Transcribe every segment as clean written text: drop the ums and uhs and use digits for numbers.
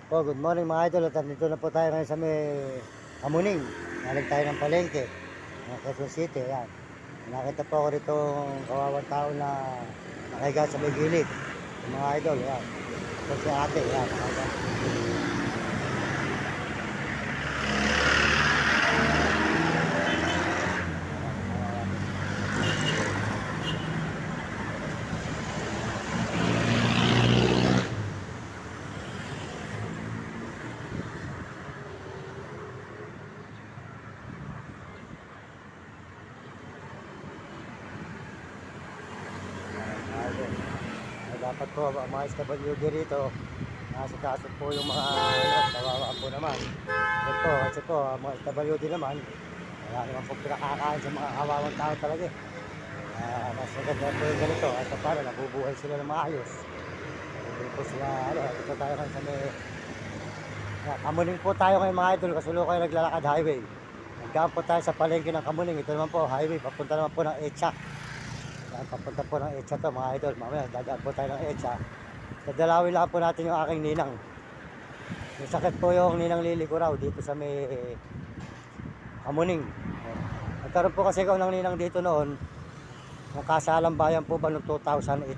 Po, good morning mga idol. At nandito na po tayo ngayon sa may Kamuning. Nalig tayo ng palengke ng Quezon City. Ayan. Nakita po ako rito kawawang tao na nakahiga sa may gilid. Yung mga idol, ayan. Ito si ate, ayan. Nakahiga. Dapat po ang mga SWD rito nasa kaso po yung mga kawawa po naman. Ito po, kasi po ang mga SWD naman wala naman po pinakakain sa mga kawawang tao talaga. Mas maganda po yung ganito at para nabubuhay sila ng maayos. Hindi po sila, ito tayo ngayon sa may Kamuning po tayo ngayon mga idol, kasalukuyan naglalakad highway. Nagkaan po tayo sa palengke ng Kamuning. Ito naman po highway, papunta naman po ng Etsa. Papunta po ng Etsa to mga idol. Mamaya dadaan po tayo ng Etsa. Dadalawin lang po natin yung aking ninang. Yung sakit po yung ninang Lili ko raw dito sa may Kamuning. Nagkaroon po kasi ako ng ninang dito noon. Yung kasalang bayan po ba noong 2008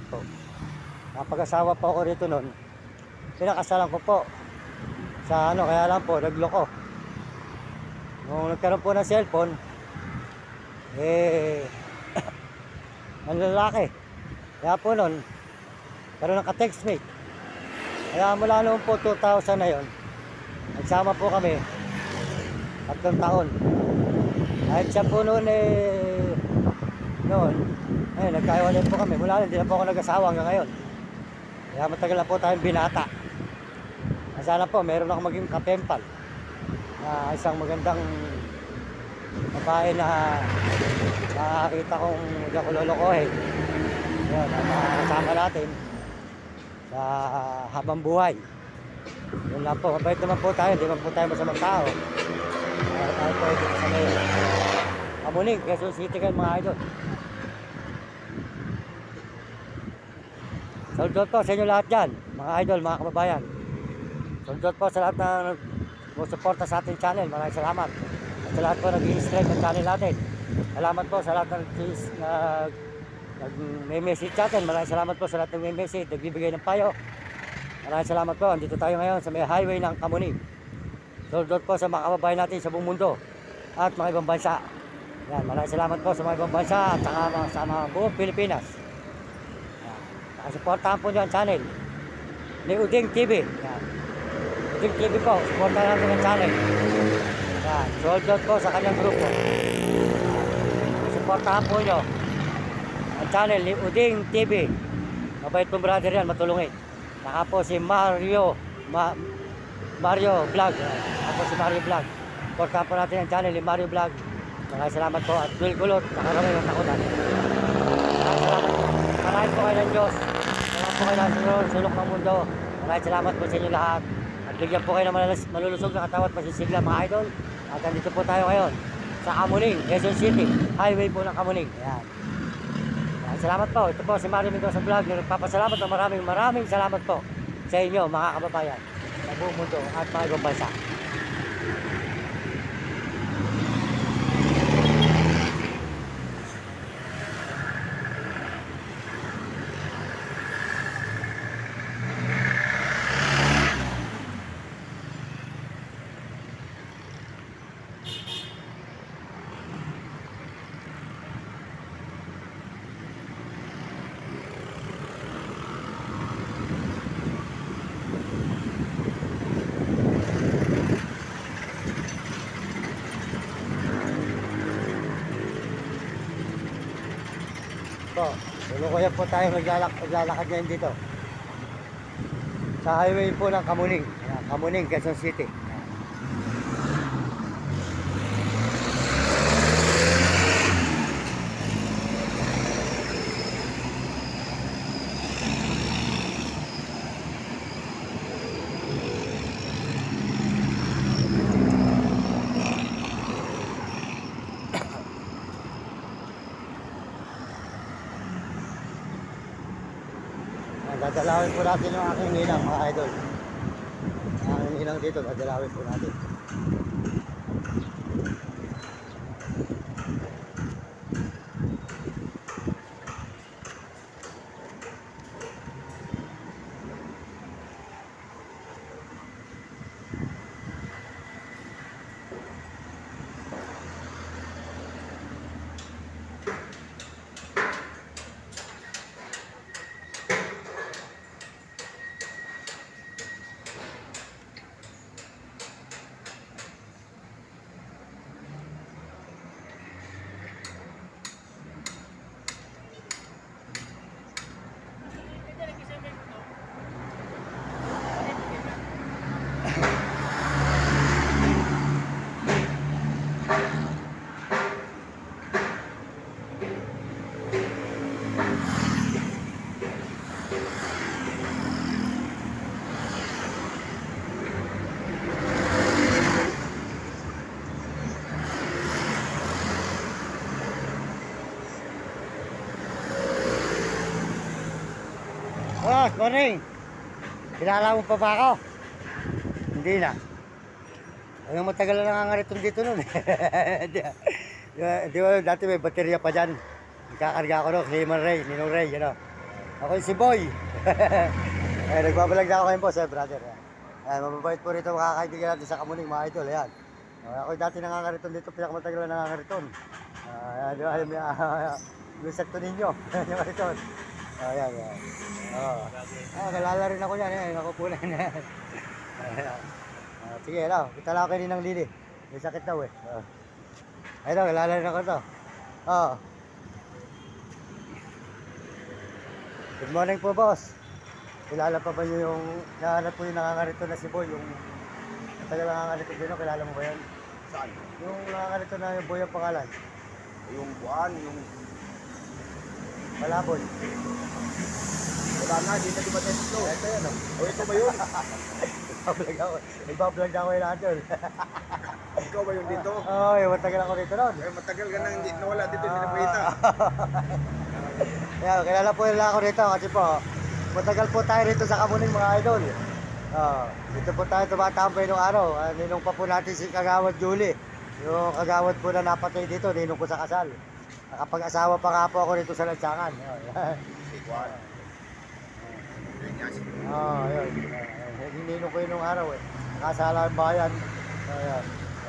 po. Napag-asawa po ako rito noon. Pinakasalan ko po sa kaya lang po nagloko. Nung nagkaroon po ng cellphone ang lalaki. Kaya po noon karoon ng ka-textmate. Kaya mula noon po 2000 na yon, nagsama po kami 3 taon. Kahit siya po noon nagkaiwalay po kami. Mula noon, hindi na po ako nag-asawa hanggang ngayon. Kaya matagal na po tayong binata. Sana po meron ako maging kapempal na isang magandang babae na makakita kong hindi ako lolokohin. Yun, ang makakasama natin sa habang buhay. Yun lang po, mabait naman po tayo, hindi man po tayo masamang tao. Kaya tayo po dito sa may Kamuning, Quezon City kayo mga idol. Saludos po sa inyo lahat dyan, mga idol, mga kababayan. Saludos po sa lahat na suporta sa ating channel. Maraming salamat. At sa lahat po nag-i-subscribe ng channel natin. Salamat po sa lahat na nag-message sa atin. Maraming salamat po sa lahat ng message, nagbibigay ng payo. Maraming salamat po. Andito tayo ngayon sa may highway ng Kamuning. Saludos po sa mga kababayan natin sa buong mundo at mga ibang bansa. Yan, maraming salamat po sa mga ibang bansa at sa mga buong Pilipinas. Nakasuportahan po nyo ang channel ni Uding TV. Yan. Uding TV po, supportahan natin ang channel. Yan, sold out po sa kanyang grupo. Supportahan po nyo ang channel ni Uding TV. Mabait pong brother yan, matulungin. Saka po si Mario Vlog. Ako si Mario Vlog. Supportahan po natin ang channel ni Mario Vlog. Maraming salamat po at Will Kulot, nakarami ng takutan. Maraming salamat po. Maraming po kayo ng Diyos. Maraming po kayo ng sulok ng mundo. Maraming salamat po sa inyo lahat. At bigyan po kayo ng malulusog na katawan at masisigla mga idol. At nandito po tayo ngayon sa Kamuning, Quezon City. Highway po ng Kamuning. Ayan. Maraming salamat po. Ito po si Mario Mendoza Vlog. Nagpapasalamat ng maraming salamat po sa inyo mga kababayan sa buong mundo at mga ibang bansa. Po, tulukuyan po tayo naglalakad ngayon dito sa highway po ng Kamuning. Ayan, Kamuning, Quezon City. Dadalawin po natin yung aking ninang mga idol. Ang ilang dito, dadalawin po natin. Boss, morning. Kilala mo pa ba ako? Hindi na. Ang matagal na nangangariton dito nun. Di ba, dati may baterya pa dyan. Ikakarga ko no, si Man Ray, Ninong Ray, you know. Ako yung si Boy. Nagbabalag na ako ngayon po, brother. Mababait po rito mga kaibigan natin sa Kamuning, mga idol. Ayan. Ako dati nangangariton dito, pinakamatagal na nangangariton. Di ba, yung sakto ninyo. Yung kariton. Ayan, ayan. Kalala rin ako yan, nakukunan na. Sige, kita lang kayo ng Lili. May sakit daw eh. Ayun, kalala rin ako to. Good morning po, boss. Kilala pa ba niyo yung nahanap po yung nangangarito na si Boy, yung matagal nangangarito din, kilala mo ba yan? Saan? Yung nangangarito na yung Boy ang pangalan. Yung buwan, yung Malaboy. wala na, di na di ba ito? Ito yan, O ito ba yun? Nagbablog ako yung lahat yun. Ikaw ba yun dito? Oo, matagal ako dito noon. Matagal ka na hindi nawala dito, hindi na nakita. Kaya, kilala po nila ako dito kasi po, matagal po tayo rito sa Kamuning mga idol. Dito po tayo tumatambay nung araw. Ninong pa po natin si Kagawad Julie. Yung Kagawad po na napatay dito, ninong ko sa kasal. Nakapag-asawa pa nga po ako rito sa Lansangan. Si Juan. Yun. Ninong ko yun nung araw eh. Nakasala ang bayan. Ayan.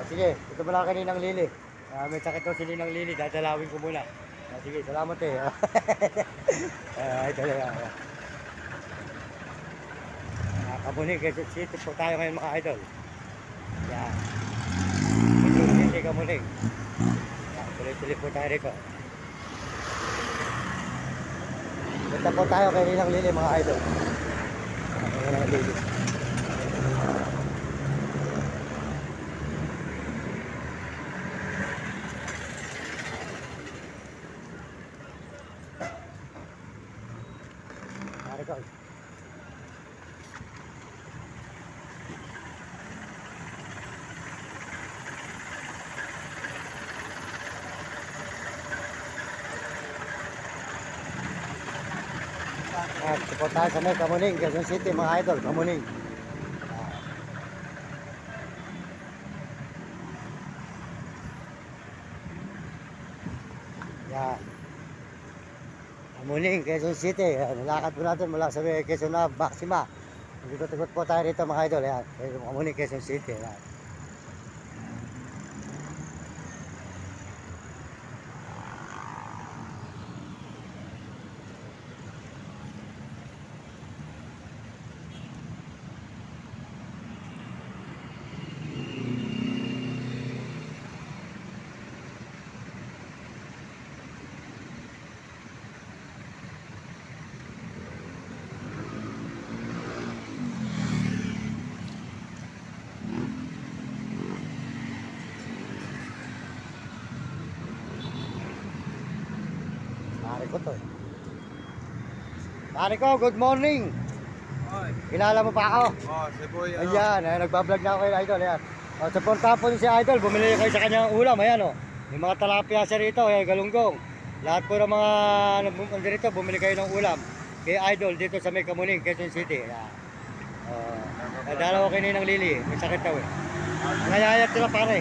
Sige, ito mo lang kaninang Lili. May sakit daw si Ninang Lili, dadalawin ko muna. Sige, salamat eh. Ito na yan. Kamuning, Quezon City po tayo ngayon mga idol. Yan. Quezon City, Kamuning. Tuloy-tuloy po tayo rito. Punta po tayo kay Ninang Lili mga idol. Ninang Lili. Maricol. Ito po tayo sa may Kamuning, Quezon City mga idol, Kamuning. Yan. Kamuning, Quezon City. Nalakad po natin mula sa may Quezon na Maxima. Nagikot-ikot po tayo rito mga idol. Yan. Kamuning, Quezon City. Yan. Pare ko to eh. Pare ko, good morning. Oy. Kilala mo pa ako? Si Boy. Ayan, nagbablog na ako kay Idol. Ayan. Supportahan po niyo si Idol. Bumili kayo sa kanyang ulam. Ayan o. May mga talapia siya rito. Ayan, galunggong. Lahat po ng mga nandito, bumili kayo ng ulam. Kay Idol dito sa may Kamuning, Quezon City. Ayan. Dalawa kayo ng Lili, may sakit daw eh. Nayayat sila pare.